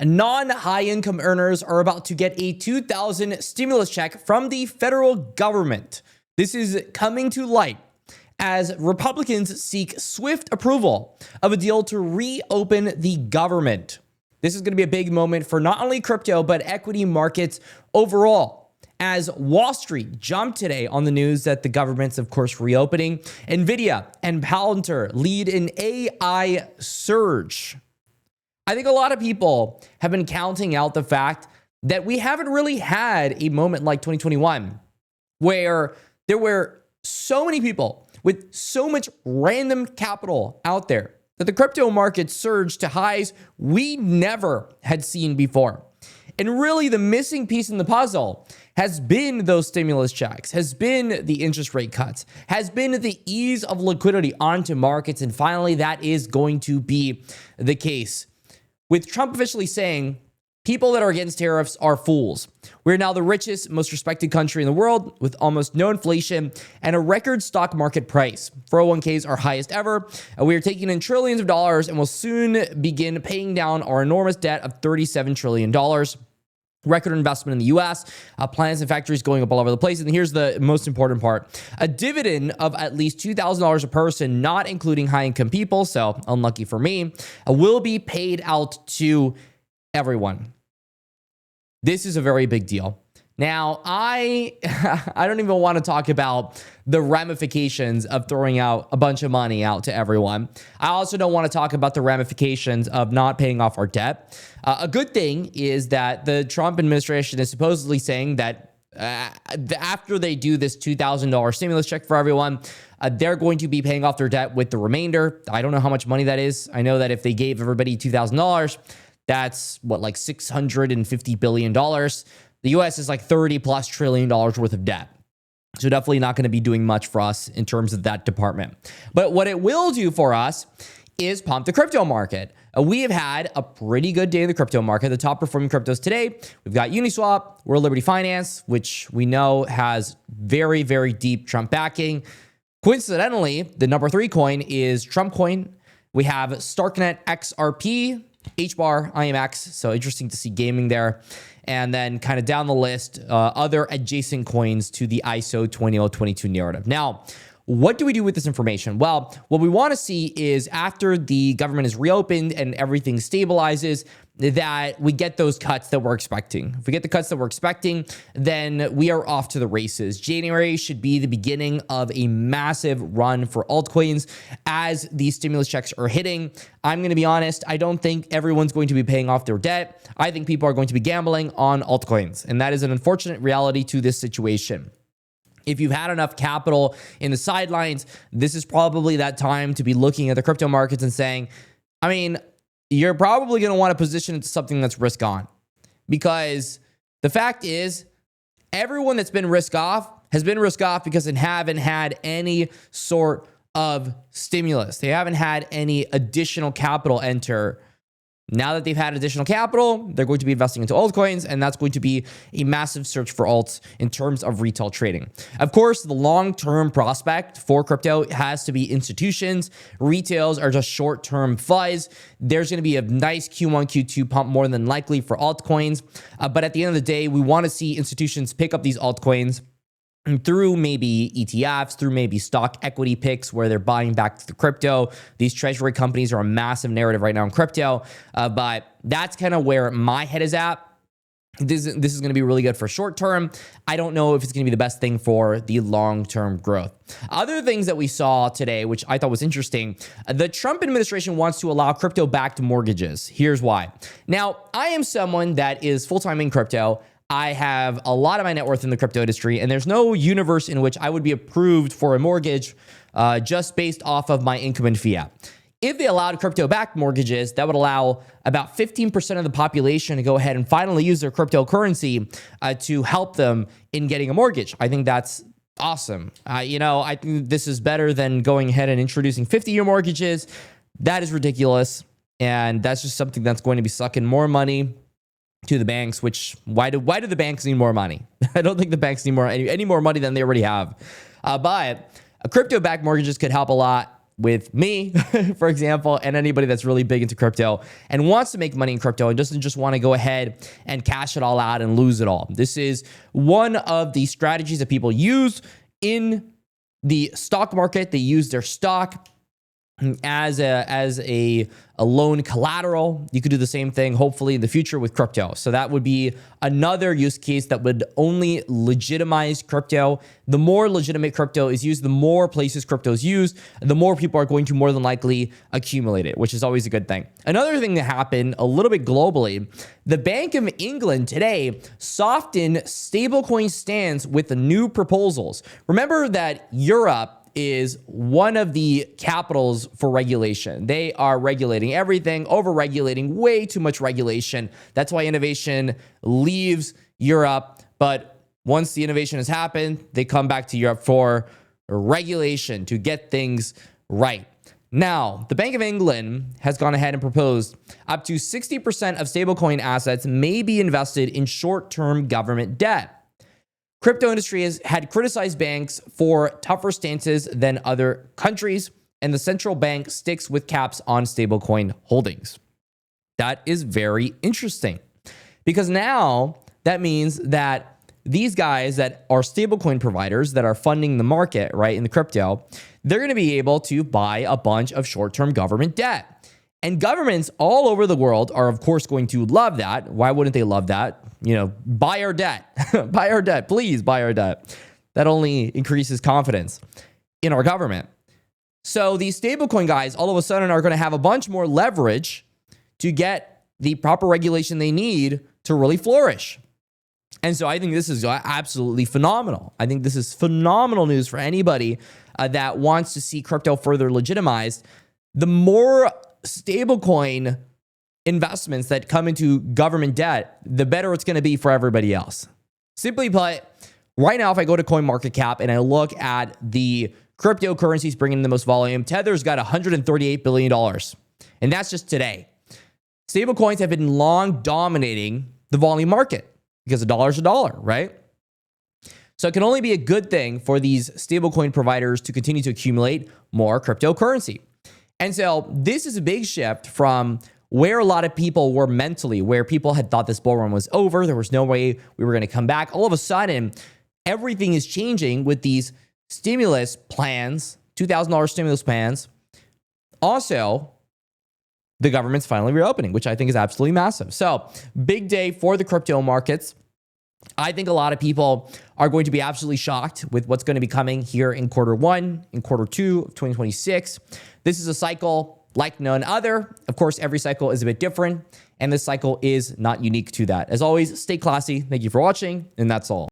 Non-high income earners are about to get a $2,000 stimulus check from the federal government. This is coming to light as Republicans seek swift approval of a deal to reopen the government. This is going to be a big moment for not only crypto, but equity markets overall. As Wall Street jumped today on the news that the government's, of course, reopening, NVIDIA and Palantir lead an AI surge. I think a lot of people have been counting out the fact that we haven't really had a moment like 2021 where there were so many people with so much random capital out there that the crypto market surged to highs we never had seen before. And really the missing piece in the puzzle has been those stimulus checks, has been the interest rate cuts, has been the ease of liquidity onto markets. And finally, that is going to be the case. With Trump officially saying people that are against tariffs are fools. We're now the richest, most respected country in the world with almost no inflation and a record stock market price. 401ks are highest ever. We are taking in trillions of dollars and will soon begin paying down our enormous debt of $37 trillion. Record investment in the U.S., plants and factories going up all over the place. And here's the most important part. A dividend of at least $2,000 a person, not including high-income people, so unlucky for me, will be paid out to everyone. This is a very big deal. Now, I don't even want to talk about the ramifications of throwing out a bunch of money out to everyone. I also don't want to talk about the ramifications of not paying off our debt. A good thing is that the Trump administration is supposedly saying that after they do this $2,000 stimulus check for everyone, they're going to be paying off their debt with the remainder. I don't know how much money that is. I know that if they gave everybody $2,000, that's what, like $650 billion. The U.S. is like $30+ trillion worth of debt. So definitely not going to be doing much for us in terms of that department. But what it will do for us is pump the crypto market. We have had a pretty good day in the crypto market. The top performing cryptos today, we've got Uniswap, World Liberty Finance, which we know has very, very deep Trump backing. Coincidentally, the number 3 coin is Trump coin. We have Starknet XRP, HBAR, IMX. So interesting to see gaming there. And then kind of down the list, other adjacent coins to the ISO 20022 narrative. Now, what do we do with this information? Well, what we want to see is after the government is reopened and everything stabilizes, that we get those cuts that we're expecting. If we get the cuts that we're expecting, then we are off to the races. January should be the beginning of a massive run for altcoins as these stimulus checks are hitting. I'm going to be honest, I don't think everyone's going to be paying off their debt. I think people are going to be gambling on altcoins, and that is an unfortunate reality to this situation. If you've had enough capital in the sidelines, this is probably that time to be looking at the crypto markets and saying, I mean, you're probably going to want to position it to something that's risk on, because the fact is everyone that's been risk off has been risk off because they haven't had any sort of stimulus. They haven't had any additional capital enter. Now that they've had additional capital, they're going to be investing into altcoins, and that's going to be a massive search for alts in terms of retail trading. Of course, the long-term prospect for crypto has to be institutions. Retails are just short-term fuzz. There's going to be a nice Q1, Q2 pump more than likely for altcoins. But at the end of the day, we want to see institutions pick up these altcoins through maybe ETFs, through maybe stock equity picks where they're buying back the crypto. These treasury companies are a massive narrative right now in crypto, but that's kind of where my head is at. This is going to be really good for short term. I don't know if it's going to be the best thing for the long-term growth. Other things that we saw today, which I thought was interesting, the Trump administration wants to allow crypto-backed mortgages. Here's why. Now, I am someone that is full-time in crypto. I have a lot of my net worth in the crypto industry, and there's no universe in which I would be approved for a mortgage just based off of my income and fiat. If they allowed crypto-backed mortgages, that would allow about 15% of the population to go ahead and finally use their cryptocurrency to help them in getting a mortgage. I think that's awesome. I think this is better than going ahead and introducing 50-year mortgages. That is ridiculous, and that's just something that's going to be sucking more money to the banks, which why do the banks need more money? I don't think the banks need any more money than they already have. But crypto-backed mortgages could help a lot. with me, for example, and anybody that's really big into crypto and wants to make money in crypto and doesn't just want to go ahead and cash it all out and lose it all. This is one of the strategies that people use in the stock market. They use their stock as a loan collateral. You could do the same thing, hopefully, in the future with crypto. So that would be another use case that would only legitimize crypto. The more legitimate crypto is used, the more places crypto is used, the more people are going to more than likely accumulate it, which is always a good thing. Another thing that happened a little bit globally, the Bank of England today softened stablecoin stance with the new proposals. Remember that Europe is one of the capitals for regulation. They are regulating everything, over-regulating, way too much regulation. That's why innovation leaves Europe. But once the innovation has happened, they come back to Europe for regulation to get things right. Now, the Bank of England has gone ahead and proposed up to 60% of stablecoin assets may be invested in short-term government debt. Crypto industry had criticized banks for tougher stances than other countries, and the central bank sticks with caps on stablecoin holdings. That is very interesting because now that means that these guys that are stablecoin providers that are funding the market, right, in the crypto, they're going to be able to buy a bunch of short-term government debt. And governments all over the world are, of course, going to love that. Why wouldn't they love that? You know, buy our debt. Buy our debt. Please buy our debt. That only increases confidence in our government. So these stablecoin guys all of a sudden are going to have a bunch more leverage to get the proper regulation they need to really flourish. And so I think this is absolutely phenomenal. I think this is phenomenal news for anybody that wants to see crypto further legitimized. The more stablecoin investments that come into government debt, the better it's going to be for everybody else. Simply put, right now, if I go to CoinMarketCap and I look at the cryptocurrencies bringing in the most volume, Tether's got $138 billion. And that's just today. Stablecoins have been long dominating the volume market because a dollar's a dollar, right? So it can only be a good thing for these stablecoin providers to continue to accumulate more cryptocurrency. And so this is a big shift from where a lot of people were mentally, where people had thought this bull run was over. There was no way we were going to come back. All of a sudden, everything is changing with these stimulus plans, $2,000 stimulus plans. Also, the government's finally reopening, which I think is absolutely massive. So big day for the crypto markets. I think a lot of people are going to be absolutely shocked with what's going to be coming here in quarter one, in quarter two of 2026. This is a cycle like none other. Of course, every cycle is a bit different, and this cycle is not unique to that. As always, stay classy. Thank you for watching, and that's all.